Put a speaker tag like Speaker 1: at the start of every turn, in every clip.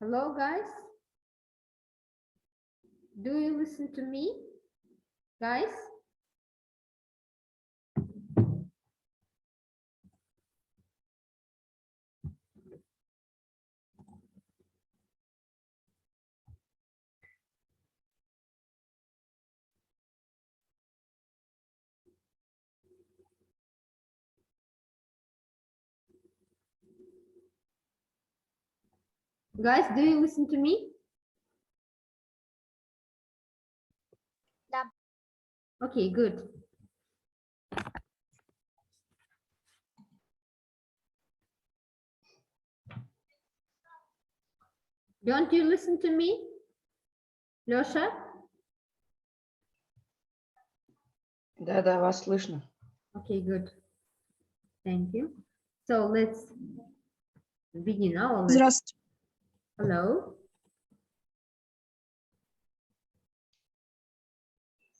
Speaker 1: Hello, guys. Do you listen to me, guys? Guys, do you listen to me?
Speaker 2: Да.
Speaker 1: Okay, good. Don't you listen to me, Лёша?
Speaker 3: Да, вас слышно.
Speaker 1: Okay, good. Thank you. So let's begin our lesson.
Speaker 4: Здравствуйте.
Speaker 1: Hello.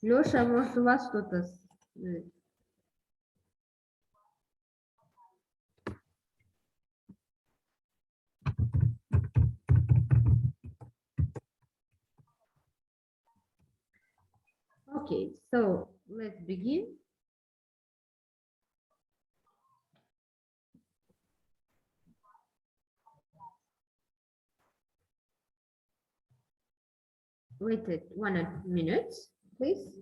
Speaker 1: Лёша, может, у вас что-то... Okay, so let's begin. Wait 1 minute, please.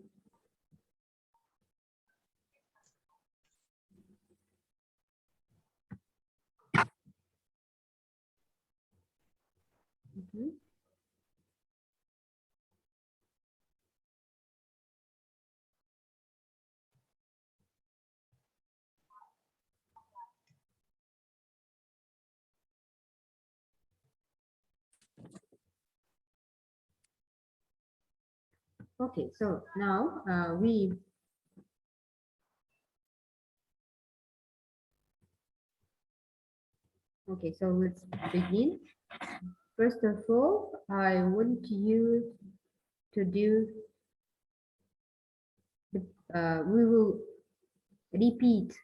Speaker 1: Mhm. Okay, so now okay, so let's begin. First of all, I want you to do we will repeat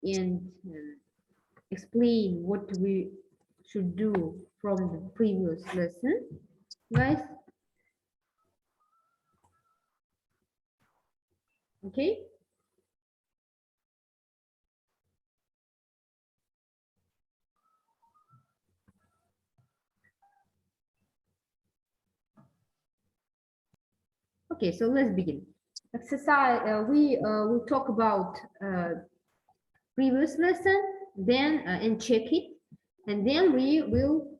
Speaker 1: and explain what we should do from the previous lesson, guys. Okay. Okay, so let's begin. Exercise, we will talk about previous lesson, then and check it, and then we will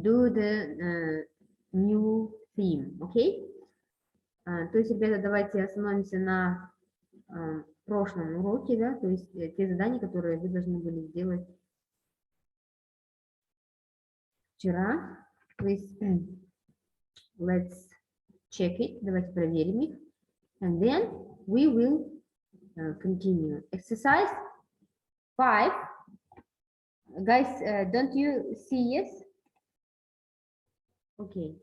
Speaker 1: do the new theme, okay? То есть, ребята, давайте остановимся на прошлом уроке, да, то есть те задания, которые вы должны были сделать вчера. Please, let's check it, давайте проверим их, and then we will continue. Exercise 5. Guys, don't you see yes? Okay.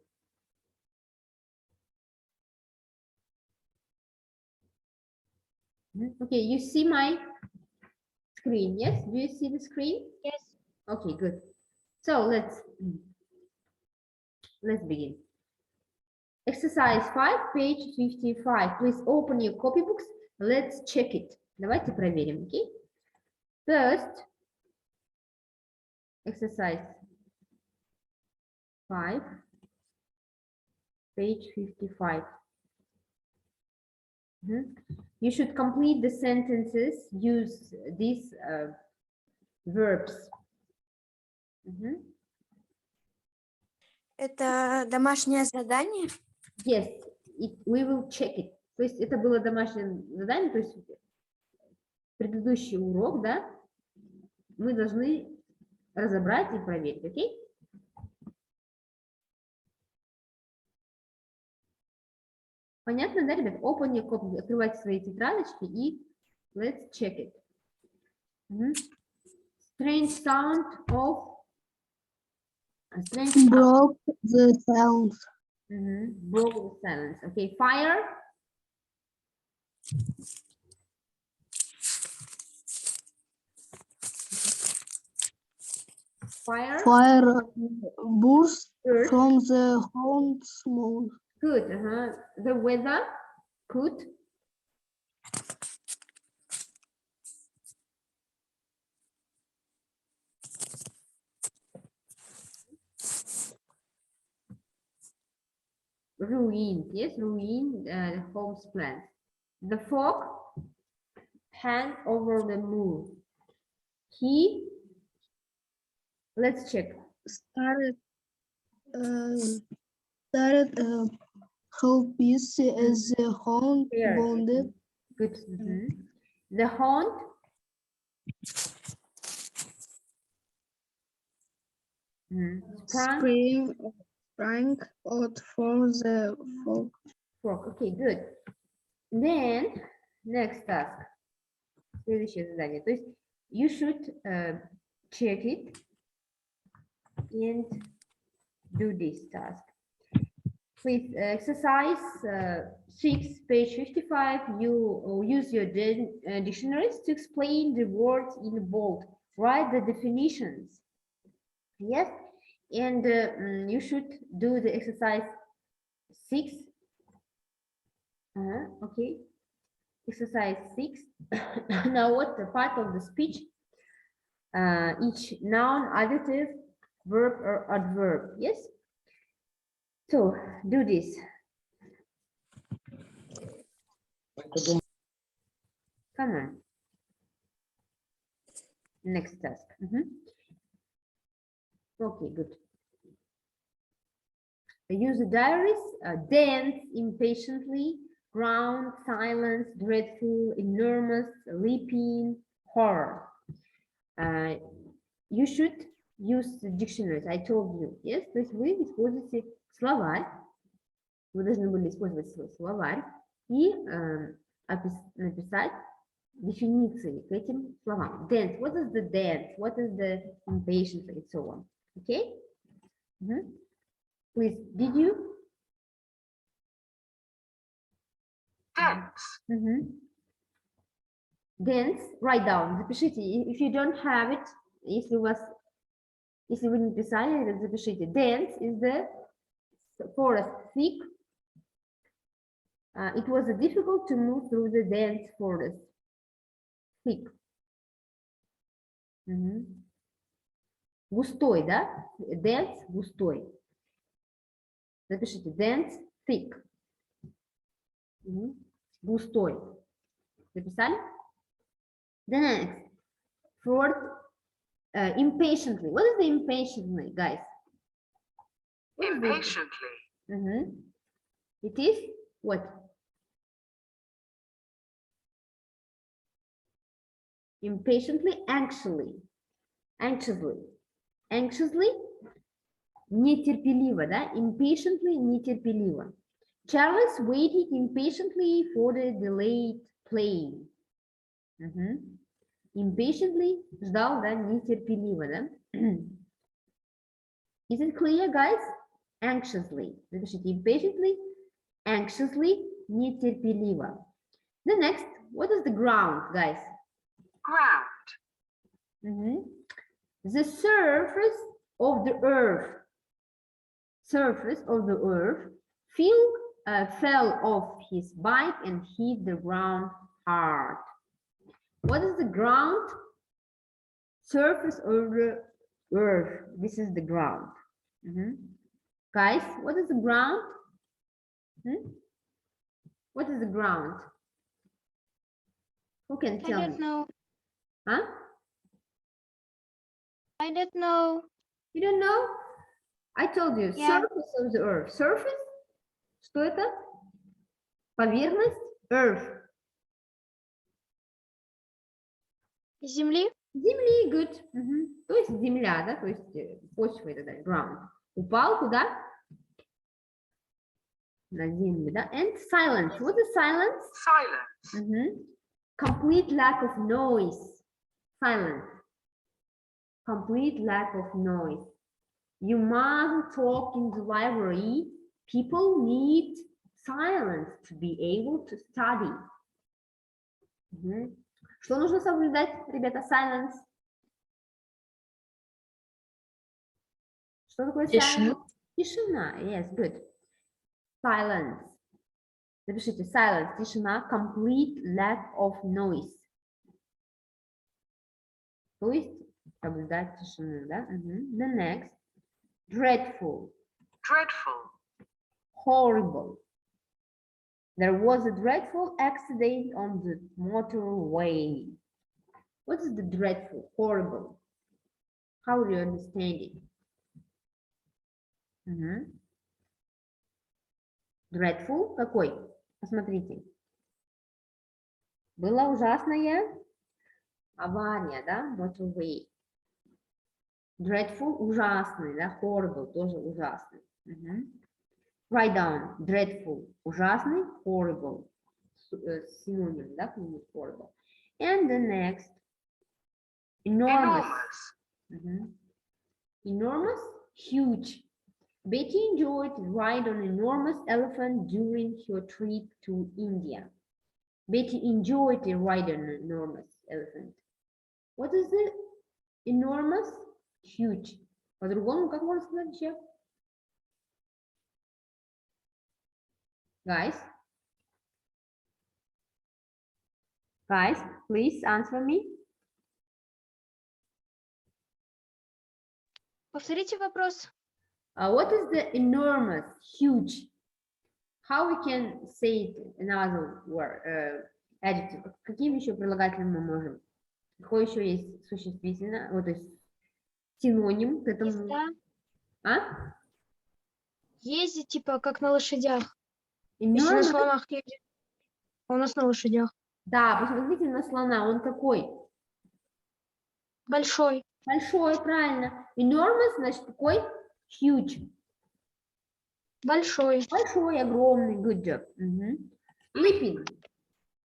Speaker 1: Okay, you see my screen, yes? Do you see the screen?
Speaker 2: Yes.
Speaker 1: Okay, good. So let's begin. Exercise 5, page 55. Please open your copybooks. Let's check it. Давайте проверим, okay? First, exercise 5, page 55. You should complete the sentences, use these verbs.
Speaker 2: Это домашнее задание?
Speaker 1: Yes, we will check it. То есть это было домашнее задание, то есть предыдущий урок, да, мы должны разобрать и проверить, окей? Понятно, да, ребят? Open your copy, открывайте свои тетрадочки и let's check it. Strange sound of...
Speaker 4: Broke the silence.
Speaker 1: Broke the silence. Okay, fire. Fire.
Speaker 4: Fire burst
Speaker 1: Earth.
Speaker 4: from the home smoke.
Speaker 1: Good. The weather could. Ruin. Yes, ruin the home's plans. The fog hang over the moon. He. Let's check.
Speaker 4: Started how busy is the home
Speaker 1: Here.
Speaker 4: bonded.
Speaker 1: Good. The haunt. Sprang.
Speaker 4: Sprang out for the fog.
Speaker 1: Frog. Okay, good. Then next task. Следующее задание. То есть you should check it and do this task. Please exercise 6, page 55. You use your dictionaries to explain the words in bold. Write the definitions. Yes, and you should do the exercise 6. Okay. Exercise 6. Now, what the part of the speech? Each noun, adjective, verb, or adverb. Yes. So do this. Come on. Next task. Okay, good. Use the diaries. Dance impatiently. Ground, silence, dreadful, enormous, leaping, horror. You should use the dictionaries. I told you. Yes, то есть вы используете словарь. Вы должны были использовать свой словарь и написать дефиниции к этим словам. Dance. What is the dance? What is the impatience and so on? Okay. Please, did you?
Speaker 5: Dance.
Speaker 1: Dance, write down, запишите. If you don't have it, если вы не писали, запишите. Dance is the forest thick. It was difficult to move through the dense forest. Thick. Густой, да? Dense, густой. Запишите. Dense, thick. Густой. Записали? The next. Fourth, impatiently. What is the impatiently, guys?
Speaker 5: Impatiently.
Speaker 1: It is what? Impatiently, anxiously. Anxiously, нетерпеливо, да? Impatiently, нетерпеливо. Charles waited impatiently for the delayed plane. Impatiently, ждал, да? Нетерпеливо, да? Is it clear, guys? Anxiously. Запишите impatiently, anxiously, нетерпеливо. The next, what is the ground, guys?
Speaker 5: Ground.
Speaker 1: The surface of the earth. Surface of the earth. Phil fell off his bike and hit the ground hard. What is the ground? Surface of the earth. This is the ground. Guys, what is the ground? What is the ground? Who can tell me?
Speaker 2: I don't know.
Speaker 1: Huh?
Speaker 2: I don't know.
Speaker 1: You don't know? I told you,
Speaker 2: Yeah.
Speaker 1: surface of the earth. Surface? Что это? Поверхность? Earth.
Speaker 2: Земли?
Speaker 1: Земли, good. То есть земля, да? То есть почва это, да, ground. Упал куда? На землю, да? And silence. What is silence?
Speaker 5: Silence.
Speaker 1: Complete lack of noise. Silence. Complete lack of noise. You must talk in the library. People need silence to be able to study. Что нужно соблюдать, ребята? Silence. Что такое
Speaker 4: Тишина.
Speaker 1: silence? Тишина. Yes, good. Silence. Запишите silence, тишина, complete lack of noise. То есть соблюдать тишину, да? The next. Dreadful.
Speaker 5: Dreadful.
Speaker 1: Horrible. There was a dreadful accident on the motorway. What is the dreadful? Horrible. How do you understand it? Dreadful какой? Посмотрите. Была ужасная авария, да? Motorway. Dreadful ужасный, да? Horrible тоже ужасный. Write down. Dreadful ужасный, horrible. Синоним, да? к нему horrible. And the next. Enormous. Enormous, huge. Betty enjoyed the ride on an enormous elephant during her trip to India. Betty enjoyed the ride on an enormous elephant. What is it? Enormous, huge. По-другому, как можно сказать еще? Guys, please answer me.
Speaker 2: Повторите вопрос.
Speaker 1: What is the enormous, huge? How we can say it another word, adjective? Каким еще прилагательным мы можем? Какой еще есть существительное? Вот, то есть синоним к этому.
Speaker 2: Езда.
Speaker 1: А?
Speaker 2: Ездить, типа, как на лошадях. Если на
Speaker 1: Enormous.
Speaker 2: слонах ездить. А у нас на лошадях.
Speaker 1: Да, посмотрите на слона, он какой?
Speaker 2: Большой.
Speaker 1: Большой, правильно. Enormous, значит, какой? Huge.
Speaker 2: Большой.
Speaker 1: Большой, огромный. Good job. Leaping.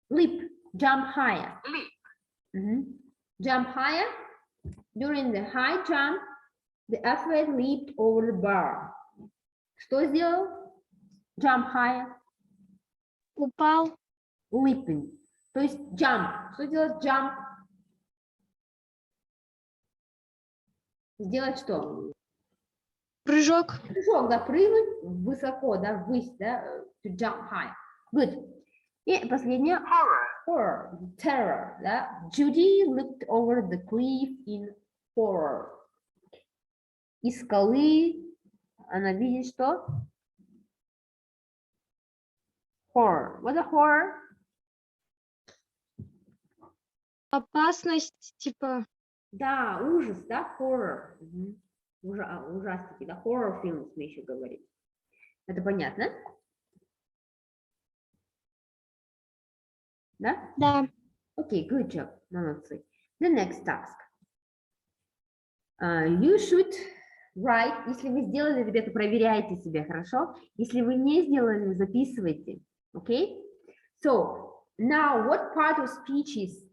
Speaker 1: Leap. Jump higher.
Speaker 5: Leap.
Speaker 1: Jump higher. During the high jump, the athlete leaped over the bar. Что сделал? Jump higher.
Speaker 2: Упал.
Speaker 1: Leaping. То есть jump. Что делать jump? Сделать что?
Speaker 2: Прыжок.
Speaker 1: Прыжок, да, прыгнуть высоко, да, ввысь, да, to jump high. Good. И последнее.
Speaker 5: Horror.
Speaker 1: Horror, terror, да. Judy looked over the cliff in horror. Из скалы она видит что? Horror. What a horror?
Speaker 2: Опасность, типа.
Speaker 1: Да, ужас, да, horror. Ужастики, да, horror films мы еще говорим. Это понятно? Да?
Speaker 2: Да.
Speaker 1: Okay, good job. Молодцы. The next task. You should write. Если вы сделали, ребята, проверяйте себя, хорошо? Если вы не сделали, записывайте. Okay? So, now what part of speech is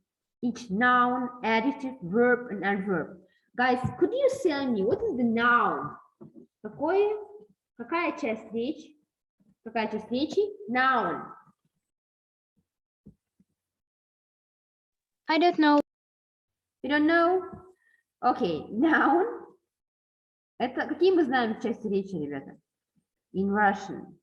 Speaker 1: each noun, adjective, verb, and adverb? Guys, could you tell me what is the noun? Какая часть речи? Какая часть речи? Noun.
Speaker 2: I don't know.
Speaker 1: You don't know? Okay, noun. Это какие мы знаем части речи, ребята? In Russian.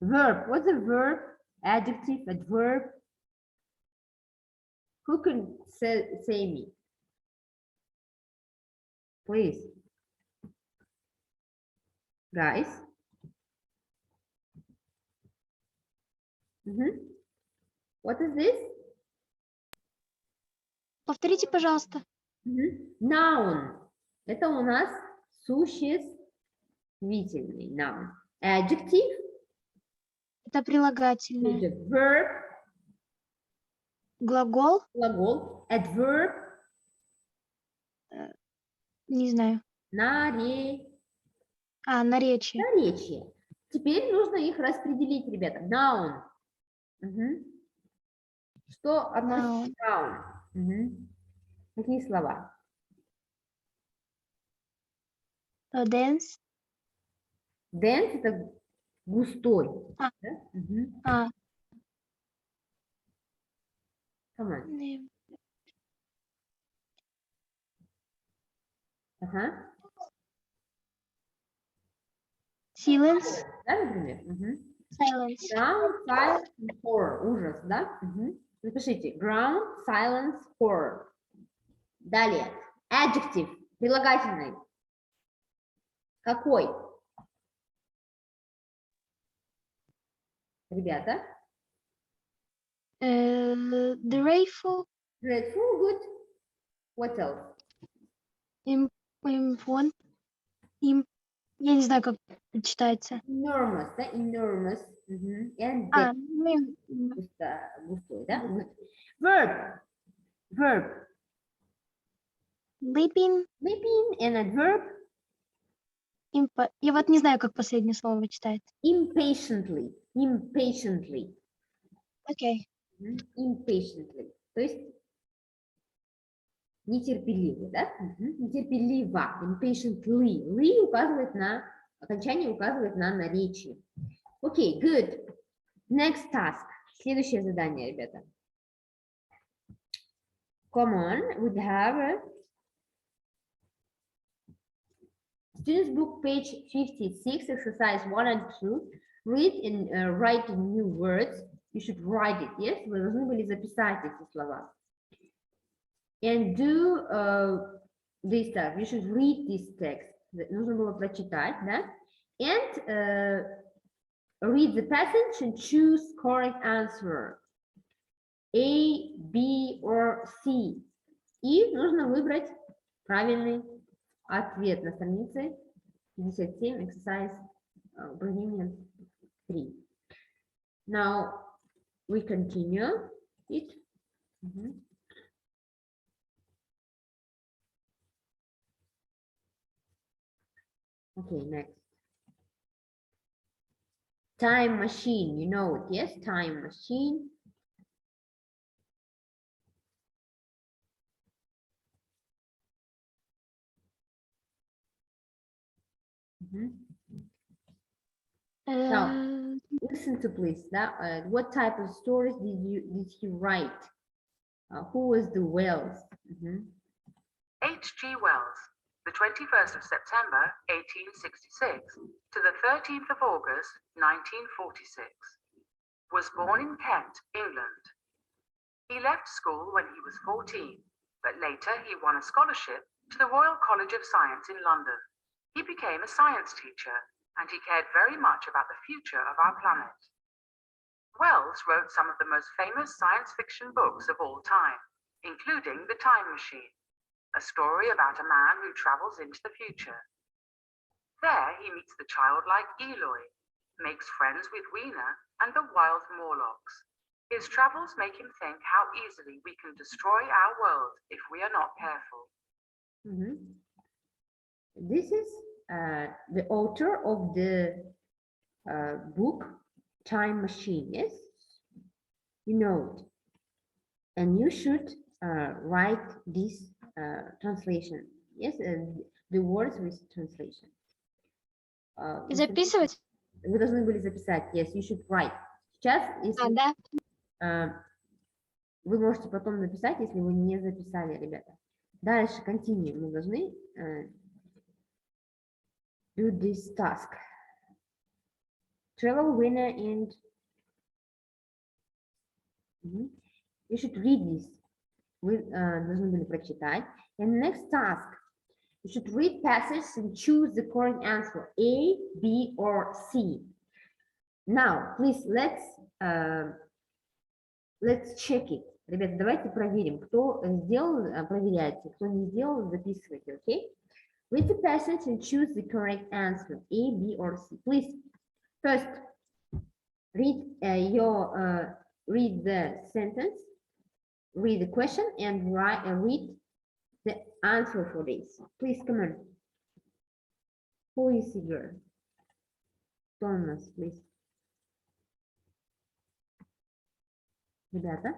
Speaker 1: Verb. What's a verb? Adjective, adverb. Who can say me? Please. Guys. What is this?
Speaker 2: Повторите, пожалуйста.
Speaker 1: Noun. Это у нас существительный noun. Adjective.
Speaker 2: Это прилагательное.
Speaker 1: Verb.
Speaker 2: Глагол.
Speaker 1: Глагол. Adverb.
Speaker 2: Не знаю.
Speaker 1: Наречие.
Speaker 2: Наречие.
Speaker 1: Теперь нужно их распределить, ребята. Noun. Что относится к noun? Какие слова?
Speaker 2: Dance.
Speaker 1: Dense это густой.
Speaker 2: А.
Speaker 1: Да? Come on. Ага.
Speaker 2: Silence.
Speaker 1: Да, например? Мгм.
Speaker 2: Silence.
Speaker 1: Ground, silence, and horror. Ужас, да? Мгм. Напишите. Ground, silence, horror. Далее. Adjective. Прилагательный. Какой? Ребята?
Speaker 2: Dreadful.
Speaker 1: Dreadful, good. What else?
Speaker 2: Вон. Я не знаю, как читается.
Speaker 1: Enormous, да? Enormous. Мгм. And
Speaker 2: А,
Speaker 1: густой, да? Good. Verb. Verb.
Speaker 2: leaping.
Speaker 1: Sleeping and adverb.
Speaker 2: Я вот не знаю, как последнее слово читается.
Speaker 1: Impatiently. Impatiently.
Speaker 2: Окей.
Speaker 1: Impatiently. То есть нетерпеливо, да? Нетерпеливо. Impatiently. Ли указывает на, окончание указывает на наречие. Окей, good. Next task. Следующее задание, ребята. Come on, we have students book page 56, exercise 1 and 2. Read and write new words. You should write it, yes? Вы должны были записать эти слова. And do this stuff. You should read this text. Нужно было прочитать, да? And read the passage and choose correct answer. A, B, or C. И нужно выбрать правильный ответ на странице 57, exercise упражнение 3. Now we continue it. Okay, next. Time machine, you know it, yes? Time machine. Now, listen to please. What type of stories did he write? Who was the Wells?
Speaker 5: H.G. Wells, the 21st of September, 1866 to the 13th of August, 1946, was born in Kent, England. He left school when he was 14, but later he won a scholarship to the Royal College of Science in London. He became a science teacher, and he cared very much about the future of our planet. Wells wrote some of the most famous science fiction books of all time, including The Time Machine, a story about a man who travels into the future. There he meets the childlike Eloy, makes friends with Weena and the wild Morlocks. His travels make him think how easily we can destroy our world if we are not careful.
Speaker 1: This is the author of the book Time Machine, yes? You know it. And you should write this translation, yes? The words with translation.
Speaker 2: Записывать?
Speaker 1: Вы должны были записать, yes, you should write. Сейчас, если
Speaker 2: Да.
Speaker 1: вы можете потом написать, если вы не записали, ребята. Дальше, continue, мы должны do this task. Travel winner and you should read this. Вы должны были прочитать. And next task, you should read passage and choose the correct answer, A, B, or C. Now, please, let's check it. Ребята, давайте проверим, кто сделал, проверяйте, кто не сделал, записывайте, okay? Read the passage and choose the correct answer, A, B, or C. Please, first, read read the sentence, read the question, and read the answer for this. Please, come on. Who is here? Thomas, please. Ребята.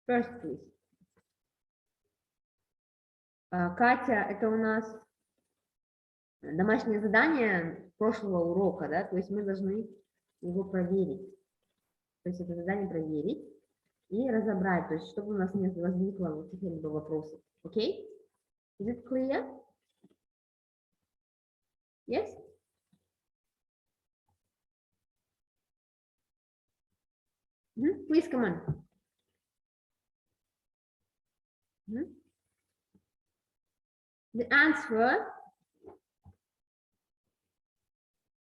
Speaker 1: First, please. Катя, это у нас домашнее задание прошлого урока, да, то есть мы должны его проверить. То есть это задание проверить и разобрать, то есть чтобы у нас не возникло вот каких-либо вопросов. Окей? Is it clear? Yes? Please come on. The answer.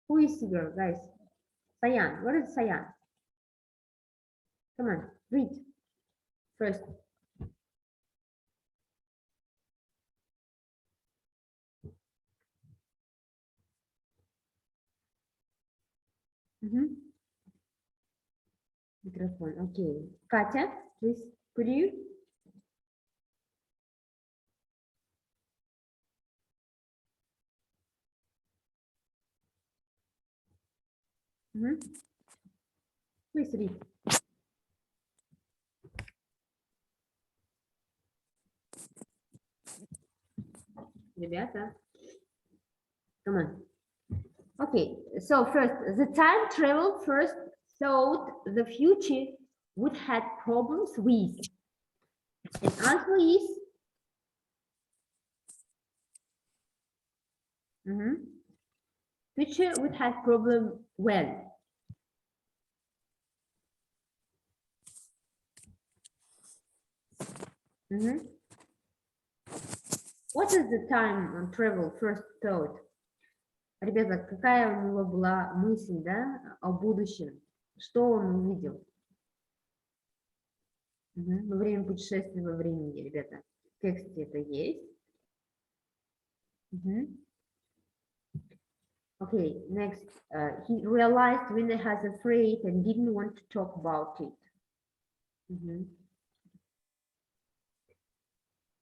Speaker 1: Who is here, guys? Sayan. What is Sayan? Come on, read first. Microphone. Okay. Katya, please, could you? Please read. Ребята, come on. Okay, so first, the time travel first thought the future would have problems with. And answer is future would have problem when. What is the time travel first thought? Ребята, какая у него была мысль, да, о будущем? Что он увидел? Во время путешествия во времени, ребята. В тексте это есть. Okay, next. He realized Winner has afraid and didn't want to talk about it.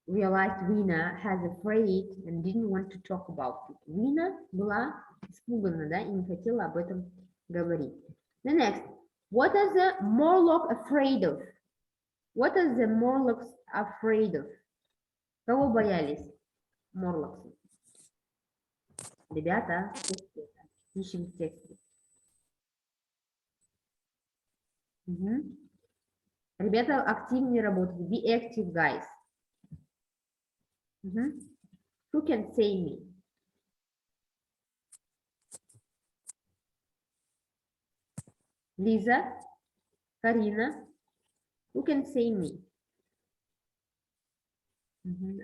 Speaker 1: Realized Winner has afraid and didn't want to talk about it. Winner была испугана, да, и не хотела об этом говорить. The next. What is the Morlock afraid of? What is the Morlocks afraid of? Кого боялись Морлоксы? Ребята, ищем в тексте. Ребята, активнее работают. Be active, guys. Who can say me? Лиза, Карина. Who can say me?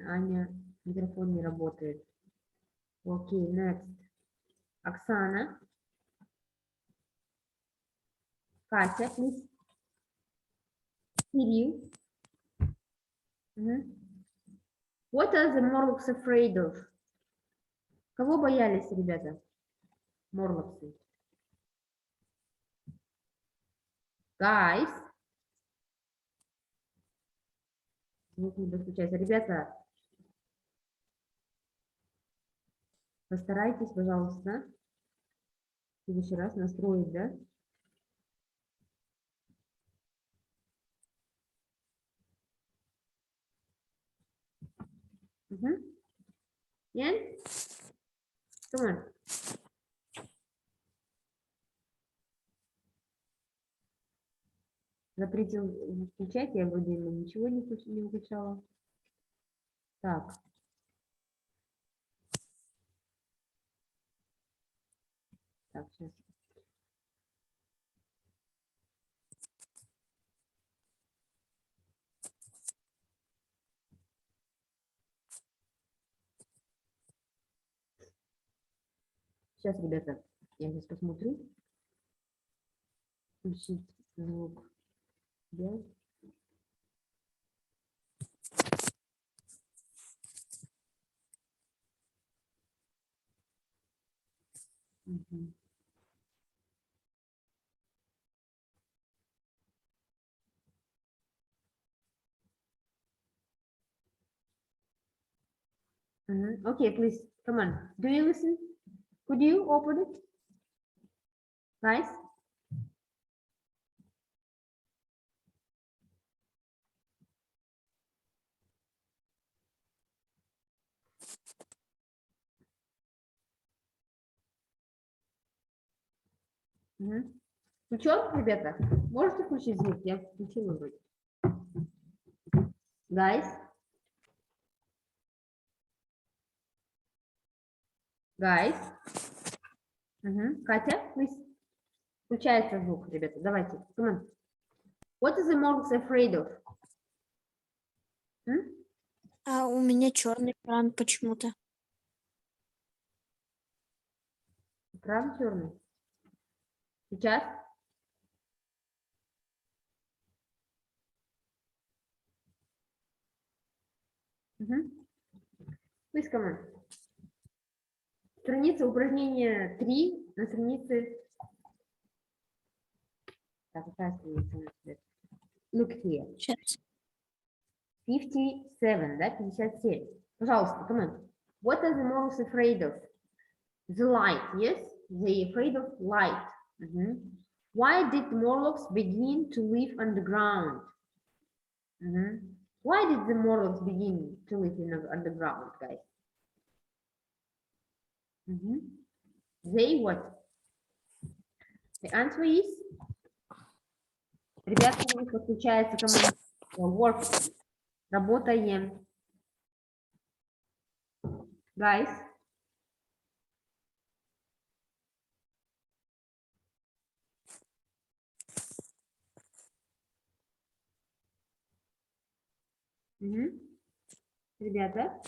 Speaker 1: Аня, микрофон не работает. Окей, next. Оксана. Катя, please. Кирилл. What are the Morlocks afraid of? Кого боялись, ребята? Морлоксы. Guys. Звук не достучается. Ребята, постарайтесь, пожалуйста, в следующий раз настроить, да? Yeah? Come on. Запретил включать, я вроде ничего не выключала. Так. Так, сейчас. Сейчас, ребята, я сейчас посмотрю. Включить звук. Да. Okay, please, come on. Do you listen? Could you open it? Guys? Включен, ребята? Можете включить звук? Я включила вроде. Guys? Guys? Катя, please. Включается звук, ребята. Давайте. Come on. What is the monks afraid of?
Speaker 4: А у меня черный экран почему-то.
Speaker 1: Экран черный. Сейчас? Please, come on. Страница упражнения 3 на странице. Так, какая страница? Look here.
Speaker 4: Сейчас.
Speaker 1: 57, да, 57. Пожалуйста, come on. What are the monks afraid of? The light, yes? They afraid of light. Why did the Morlocks begin to live underground? Why did the Morlocks begin to live underground, guys? They what? The answer is, ребята, у них подключается команда work. Работаем. Guys. Ребята.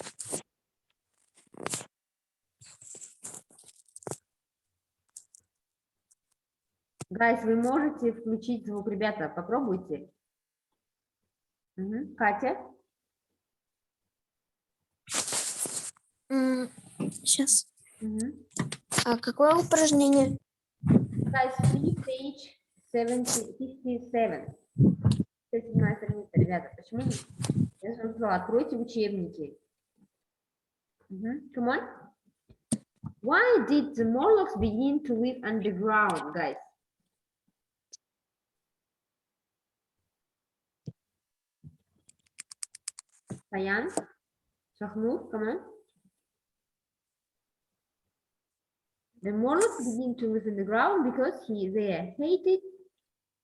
Speaker 1: Guys, вы можете включить звук, ребята, попробуйте. Катя.
Speaker 4: Сейчас. А какое упражнение?
Speaker 1: Guys, see page 57. 57 страница, ребята. Почему? Я же вам сказала, откройте учебники. Come on. Why did the Morlocks begin to live underground, guys? Саян, Шахнур, come on. The Morlocks begin to live underground because they hated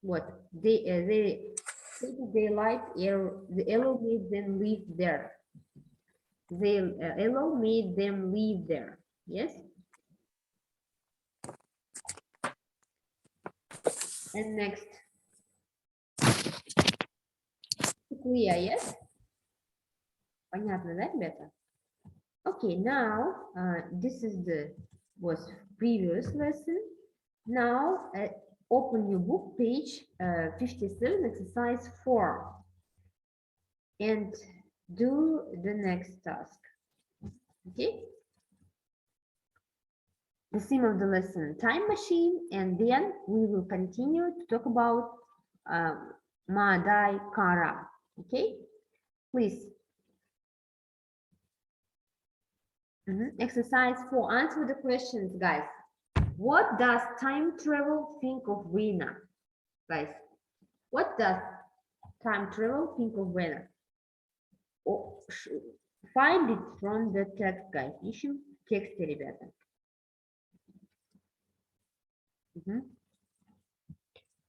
Speaker 1: what? They hated their life. The Elo made them live there. The Elo made them live there. Yes. And next. Clear, yes? Понятно, да, ребята? Okay, now this is was previous lesson. Now open your book, page 57, exercise 4, and do the next task. Okay. The theme of the lesson, time machine, and then we will continue to talk about Maadai-Kara. Okay, please. Exercise 4. Answer the questions, guys. What does time travel think of winner? Guys, what does time travel think of winner? Oh, find it from the text, guys. Ищем в тексте, ребята.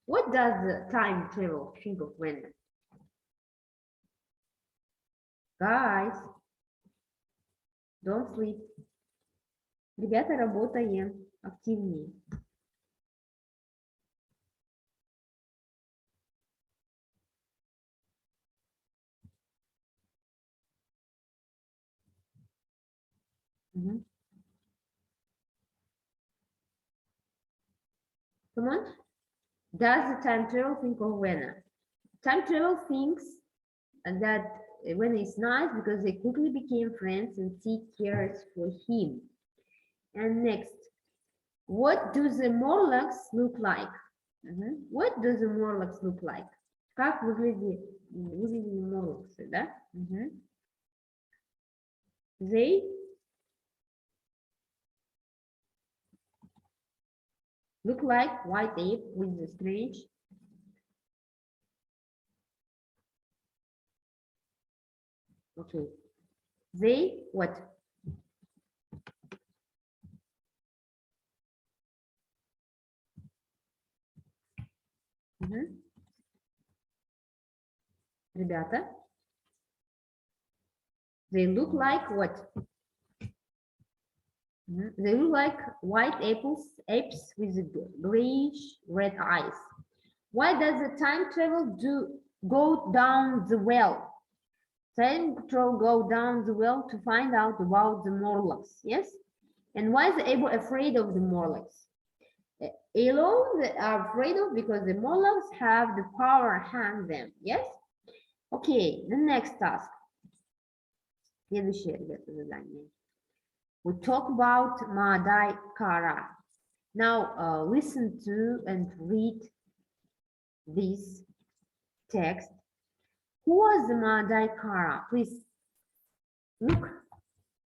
Speaker 1: What does the time travel think of winner? Guys, don't sleep. Ребята, работаем активнее. Come on. Does the time travel think of winner? Time travel thinks that when it's nice because they quickly became friends and seek cares for him. And next, what do the Morlocks look like? What do the Morlocks look like? Как выглядели Morlocks, да? They look like white ape with the strange. Okay. They what? Ребята. They look like what? They look like white apes with grayish red eyes. Why does the time travel go down the well? Time travel go down the well to find out about the Morlocks, yes? And why is Abel afraid of the Morlocks? Elo, they are afraid of because the Morlocks have the power to hang them, yes? Okay, the next task. Следующее, ребята, задание. We talk about Maadai-Kara. Now listen to and read this text. Who was the Maadai-Kara? Please look,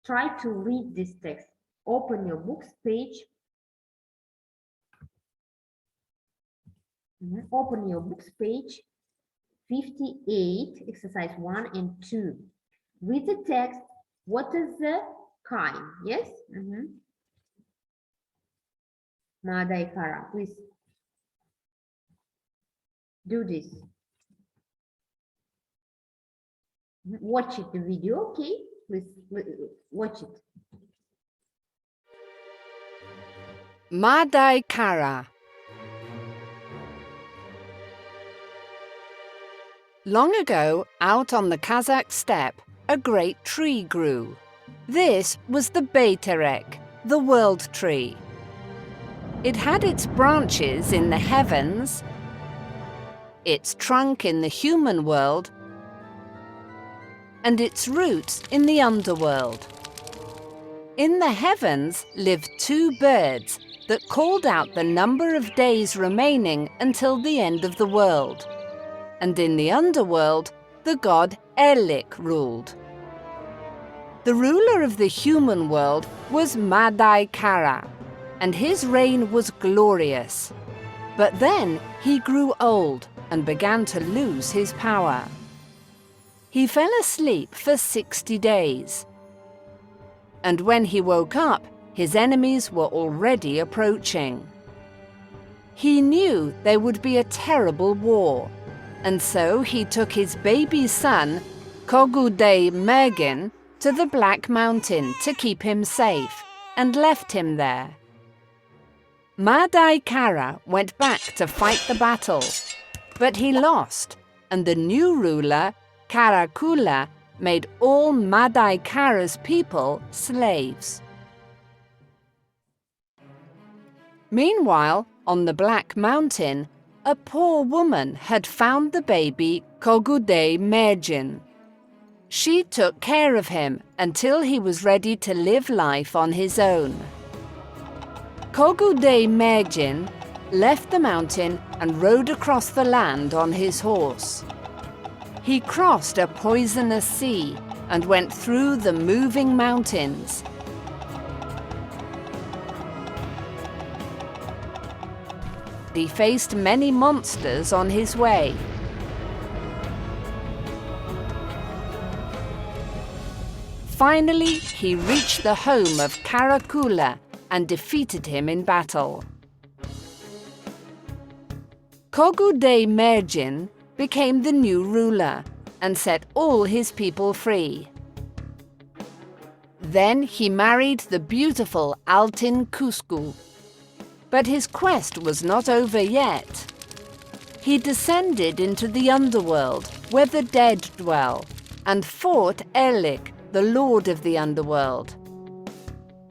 Speaker 1: try to read this text. Open your books, page. Open your books, page 58, exercise 1 and 2. Read the text. What is the kind? Yes? Maadai-Kara, please do this. Watch it, the video, okay? Please watch it.
Speaker 6: Maadai-Kara. Long ago, out on the Kazakh steppe, a great tree grew. This was the Bayterek, the world tree. It had its branches in the heavens, its trunk in the human world, and its roots in the underworld. In the heavens lived two birds that called out the number of days remaining until the end of the world. And in the underworld, the god Erlik ruled. The ruler of the human world was Maadai-Kara, and his reign was glorious. But then he grew old and began to lose his power. He fell asleep for 60 days. And when he woke up, his enemies were already approaching. He knew there would be a terrible war, and so he took his baby son, Kogudai-Mergin, to the Black Mountain to keep him safe, and left him there. Maadai-Kara went back to fight the battle, but he lost, and the new ruler, Karakula, made all Maadai-Kara's people slaves. Meanwhile, on the Black Mountain, a poor woman had found the baby Kogudai-Mergin. She took care of him until he was ready to live life on his own. Kogudai-Mergin left the mountain and rode across the land on his horse. He crossed a poisonous sea and went through the moving mountains. He faced many monsters on his way. Finally, he reached the home of Karakula and defeated him in battle. Kogudai-Mergin became the new ruler and set all his people free. Then he married the beautiful Altin Kusku. But his quest was not over yet. He descended into the underworld, where the dead dwell, and fought Erlik, the lord of the underworld.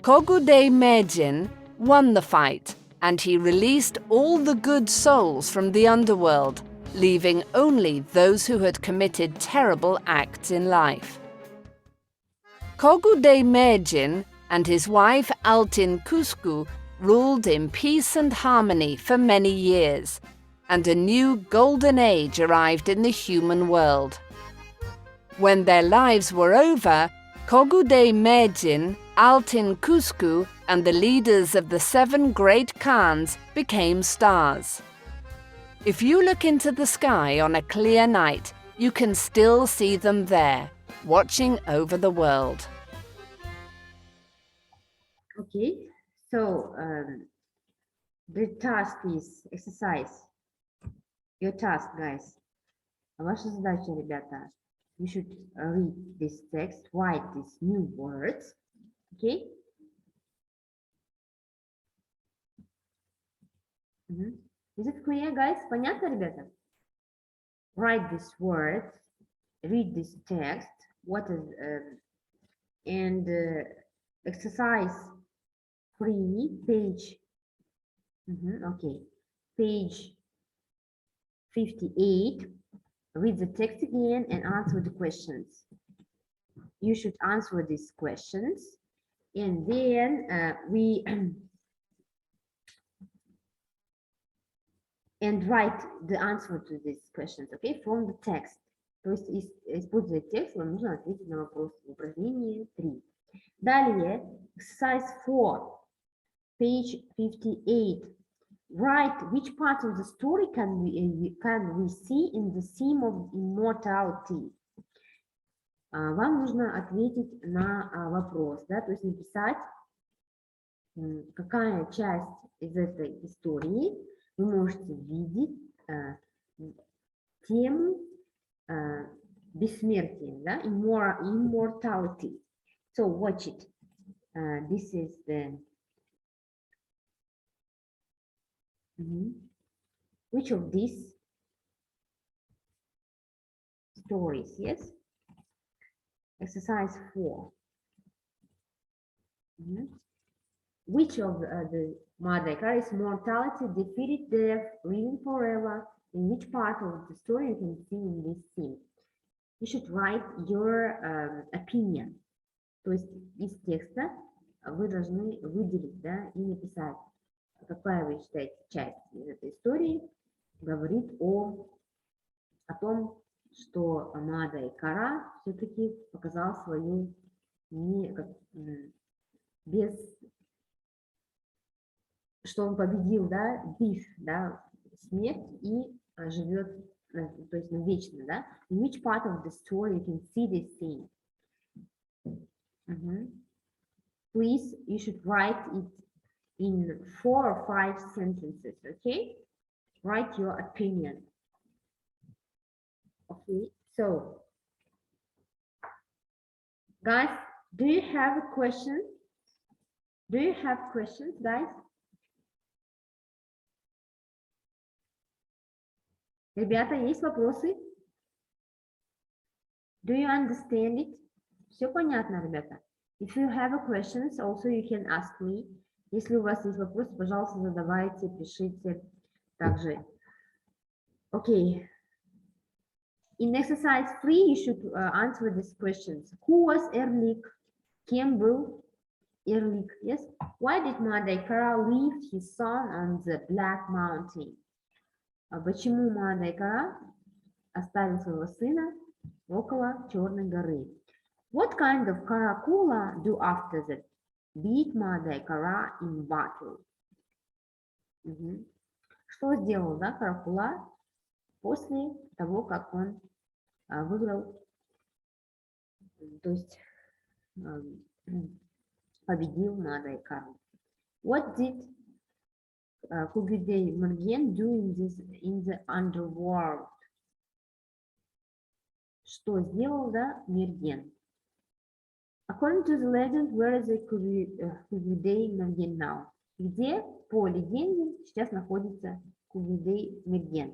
Speaker 6: Kogudai-Mergin won the fight, and he released all the good souls from the underworld, leaving only those who had committed terrible acts in life. Kogudai-Mergin and his wife Altin Kusku ruled in peace and harmony for many years, and a new golden age arrived in the human world. When their lives were over, Kogudai-Mergin, Altin Kusku, and the leaders of the 7 great Khans became stars. If you look into the sky on a clear night, you can still see them there, watching over the world.
Speaker 1: Okay. So the task is exercise Your task, guys. Ваша задача, ребята. You should read this text, write these new words. Okay? Is it clear, guys? Понятно, ребята? Write these words, read this text. What is and exercise 3, page. Okay, page 58. Read the text again and answer the questions. You should answer these questions, and then we and write the answer to these questions, okay, from the text. То есть, используя текст, вам нужно ответить на вопрос в упражнении 3. Далее, exercise 4, page 58. Write which part of the story can we see in the theme of immortality. Вам нужно ответить на вопрос, да, то есть написать, какая часть из этой истории вы можете видеть тему бессмертия, да, immortality. So watch it. This is the which of these stories? Yes. Exercise 4. Which of the Maadai-Kara's mortality, defeated death, living forever? In which part of the story you can see in this scene? You should write your opinion. То есть из текста вы должны выделить, да, и написать, какая вы считаете часть из этой истории говорит о том, что Маадai-Кара все-таки показал свою что он победил, да, смерть и живет, то есть вечно, да. In which part of the story you can see this scene? Please, you should write it in 4 or 5 sentences, okay? Write your opinion. Okay, so, guys, do you have a question? Do you have questions, guys? Ребята, есть вопросы? Do you understand it? Все понятно, ребята? If you have a questions, also you can ask me. Если у вас есть вопросы, пожалуйста, задавайте, пишите также. Okay. In exercise 3, you should answer these questions. Who was Erlik? Кем был Erlik? Yes. Why did Maadai-Kara leave his son on the Black Mountain? Почему Маадai-Кара оставил своего сына около Черной горы? What kind of Karakula do after that beat Maadai-Kara in battle? Что сделал, да, Каракула после того, как он выиграл, то есть победил Маадai-Кару? What did Kugidei Mergen do in the underworld? Что сделал, да, Мерген? According to the legend, where is the Kugidei Mergen now? Где, по легенде, сейчас находится Kugidei Mergen?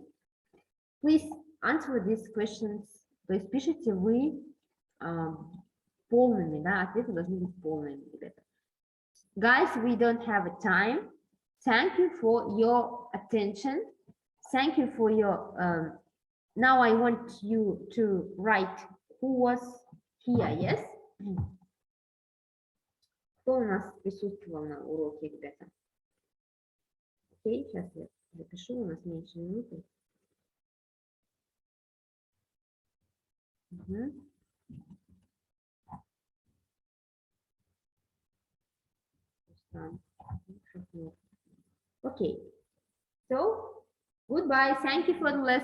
Speaker 1: Please answer these questions. То есть пишите вы полными, да, ответы должны быть полными, ребята. Guys, we don't have a time. Thank you for your attention. Thank you for your, now I want you to write who was here, yes? Кто у нас присутствовал на уроке, ребята? Окей, сейчас я запишу, у нас меньше минуты. Okay, so goodbye. Thank you for the lesson.